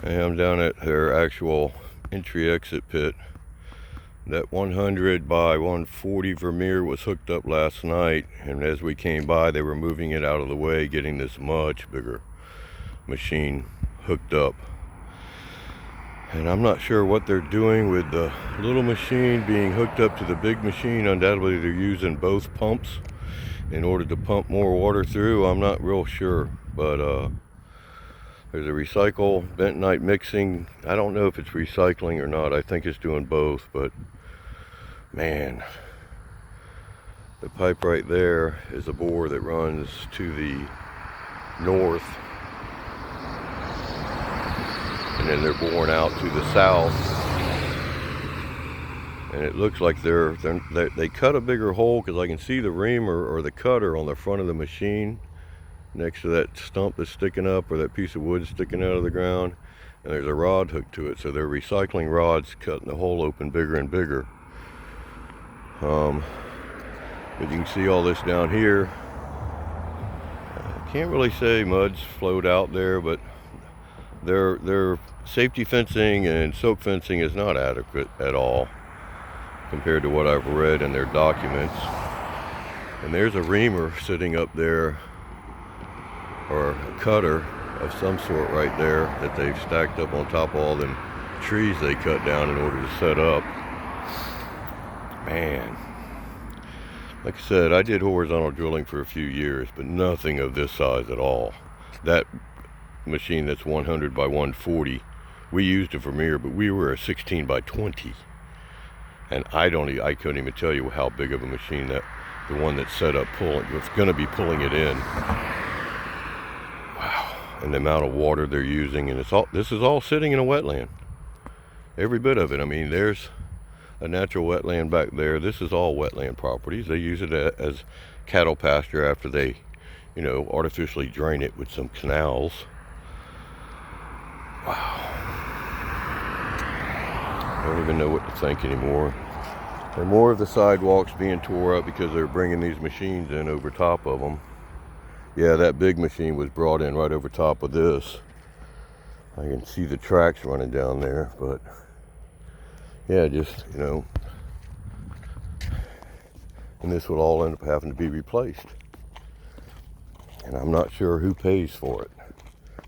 And I'm down at their actual entry exit pit. That 100 by 140 Vermeer was hooked up last night, and as we came by they were moving it out of the way, getting this much bigger machine hooked up. And I'm not sure what they're doing with the little machine being hooked up to the big machine. Undoubtedly they're using both pumps in order to pump more water through. I'm not real sure, but there's a recycle bentonite mixing. I don't know if it's recycling or not. I think it's doing both, but man, the pipe right there is a bore that runs to the north, and then they're boring out to the south, and it looks like they cut a bigger hole, because I can see the reamer or the cutter on the front of the machine next to that stump that's sticking up, or that piece of wood sticking out of the ground, and there's a rod hooked to it. So they're recycling rods, cutting the hole open bigger and bigger. But you can see all this down here. I can't really say mud's flowed out there, but their safety fencing and silk fencing is not adequate at all compared to what I've read in their documents. And there's a reamer sitting up there, or a cutter of some sort right there, that they've stacked up on top of all them trees they cut down in order to set up. Man, like I said, I did horizontal drilling for a few years, but nothing of this size at all. That machine that's 100 by 140, we used a Vermeer, but we were a 16 by 20, and I couldn't even tell you how big of a machine that the one that's set up pulling was going to be pulling it in. Wow, and the amount of water they're using, and this is all sitting in a wetland, every bit of it. I mean, there's a natural wetland back there. This is all wetland properties. They use it as cattle pasture after they, artificially drain it with some canals. Wow. I don't even know what to think anymore. And more of the sidewalks being tore up because they're bringing these machines in over top of them. Yeah, that big machine was brought in right over top of this. I can see the tracks running down there, but yeah, just, and this will all end up having to be replaced. And I'm not sure who pays for it.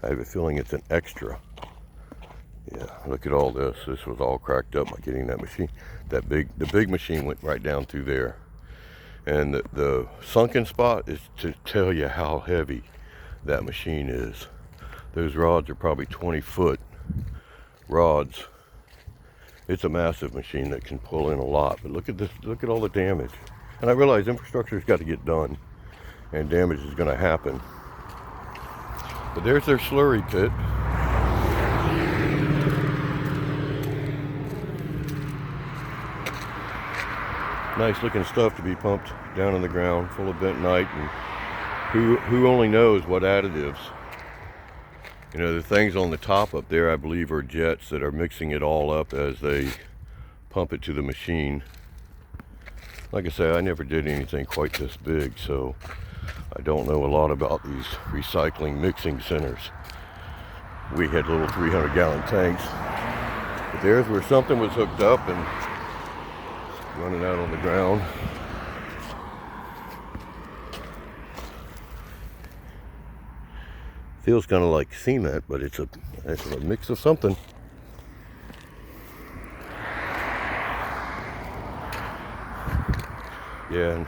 I have a feeling it's an extra. Yeah, look at all this. This was all cracked up by getting that machine. The big machine went right down through there. And the sunken spot is to tell you how heavy that machine is. Those rods are probably 20-foot rods. It's a massive machine that can pull in a lot, but look at this, look at all the damage. And I realize infrastructure's got to get done, and damage is going to happen. But there's their slurry pit. Nice looking stuff to be pumped down in the ground, full of bentonite, and who only knows what additives. The things on the top up there, I believe, are jets that are mixing it all up as they pump it to the machine. Like I say, I never did anything quite this big, so I don't know a lot about these recycling mixing centers. We had little 300-gallon tanks. But there's where something was hooked up and running out on the ground. Feels kind of like cement, but it's a mix of something. Yeah, and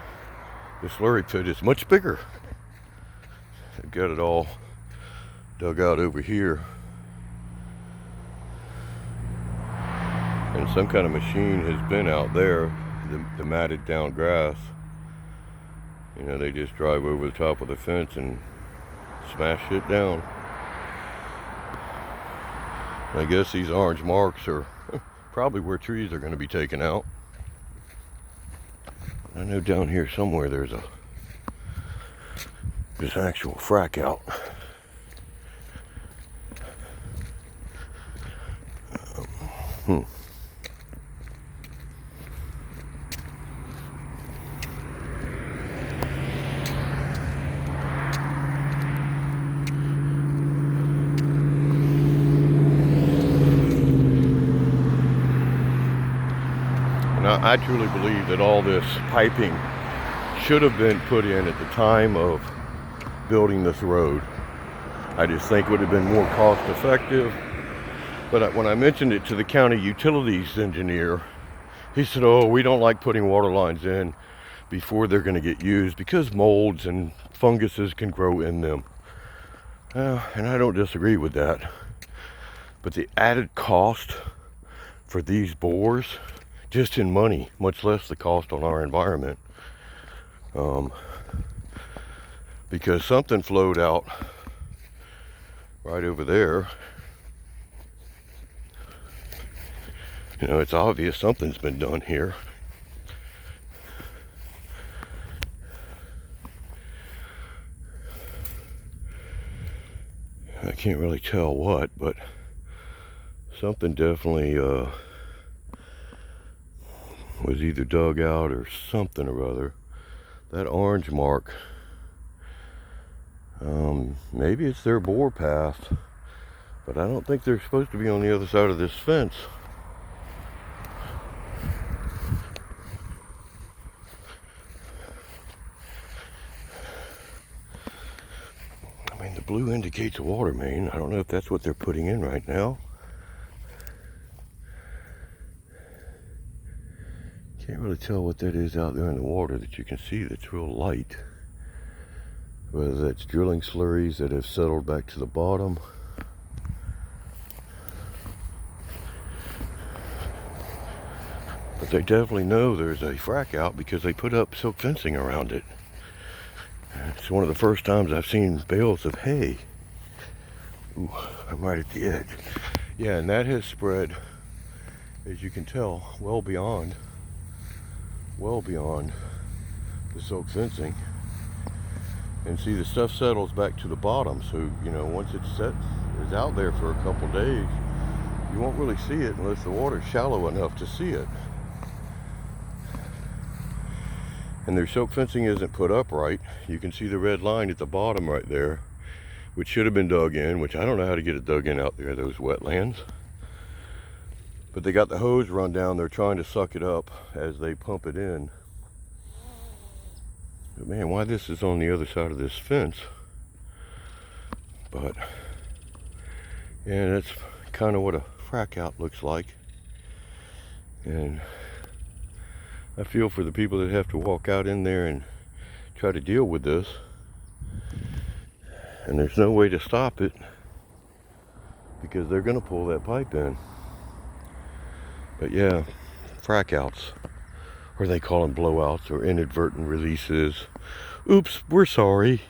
the slurry pit is much bigger. They've got it all dug out over here. And some kind of machine has been out there, the matted down grass. They just drive over the top of the fence and smash it down. I guess these orange marks are probably where trees are going to be taken out. I know down here somewhere there's an actual Frac-out. I truly believe that all this piping should have been put in at the time of building this road. I just think it would have been more cost effective. But when I mentioned it to the county utilities engineer, he said, oh, we don't like putting water lines in before they're going to get used because molds and funguses can grow in them. And I don't disagree with that. But the added cost for these bores, just in money, much less the cost on our environment, because something flowed out right over there. You know, it's obvious something's been done here. I can't really tell what, but something definitely was either dug out or something or other. That orange mark, maybe it's their bore path, but I don't think they're supposed to be on the other side of this fence. I mean, the blue indicates a water main. I don't know if that's what they're putting in right now. Can't really tell what that is out there in the water that you can see that's real light. Whether that's drilling slurries that have settled back to the bottom. But they definitely know there's a frac-out because they put up silk fencing around it. It's one of the first times I've seen bales of hay. Ooh, I'm right at the edge. Yeah, and that has spread, as you can tell, well beyond the silk fencing. And see, the stuff settles back to the bottom, so you know, once it's out there for a couple days, you won't really see it unless the water's shallow enough to see it. And their silk fencing isn't put up right. You can see the red line at the bottom right there, which should have been dug in, which I don't know how to get it dug in out there, those wetlands. But they got the hose run down. They're trying to suck it up as they pump it in. But man, why this is on the other side of this fence? But yeah, that's kind of what a frac-out looks like. And I feel for the people that have to walk out in there and try to deal with this. And there's no way to stop it because they're going to pull that pipe in. But yeah, frac-outs, or they call them blowouts or inadvertent releases. Oops, we're sorry.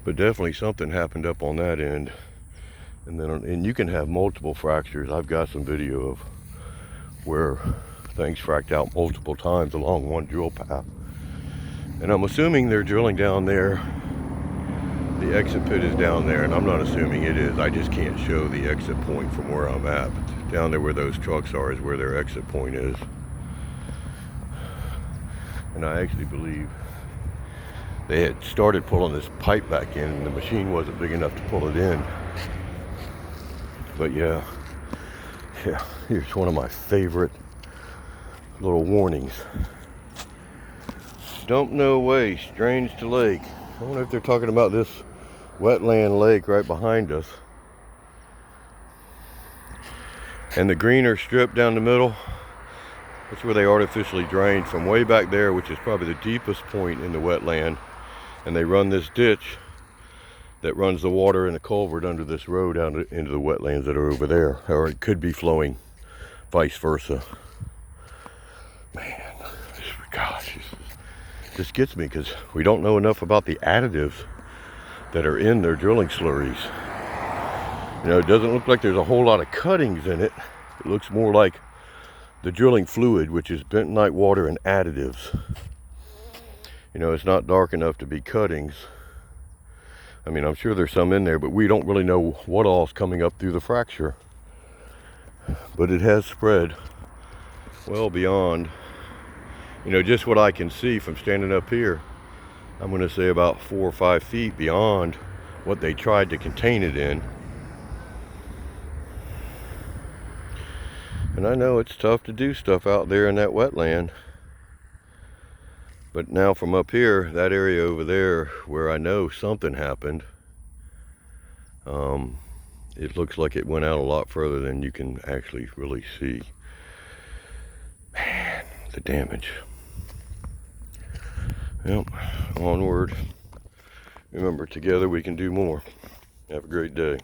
But definitely something happened up on that end. And you can have multiple fractures. I've got some video of where things fracked out multiple times along one drill path. And I'm assuming they're drilling down there. The exit pit is down there, and I'm not assuming it is. I just can't show the exit point from where I'm at. But down there where those trucks are is where their exit point is. And I actually believe they had started pulling this pipe back in, and the machine wasn't big enough to pull it in. But yeah, here's one of my favorite little warnings. Dump no waste, drains to lake. I wonder if they're talking about this wetland lake right behind us. And the greener strip down the middle, that's where they artificially drained from way back there, which is probably the deepest point in the wetland. And they run this ditch that runs the water in a culvert under this road out into the wetlands that are over there. Or it could be flowing vice versa. Man, gosh, this gets me because we don't know enough about the additives that are in their drilling slurries. You know, it doesn't look like there's a whole lot of cuttings in it. It looks more like the drilling fluid, which is bentonite water and additives. You know, it's not dark enough to be cuttings. I mean, I'm sure there's some in there, but we don't really know what all's coming up through the fracture. But it has spread well beyond, you know, just what I can see from standing up here. I'm going to say about 4 or 5 feet beyond what they tried to contain it in. And I know it's tough to do stuff out there in that wetland. But now from up here, that area over there where I know something happened, it looks like it went out a lot further than you can actually really see. Man, the damage. Yep, onward. Remember, together we can do more. Have a great day.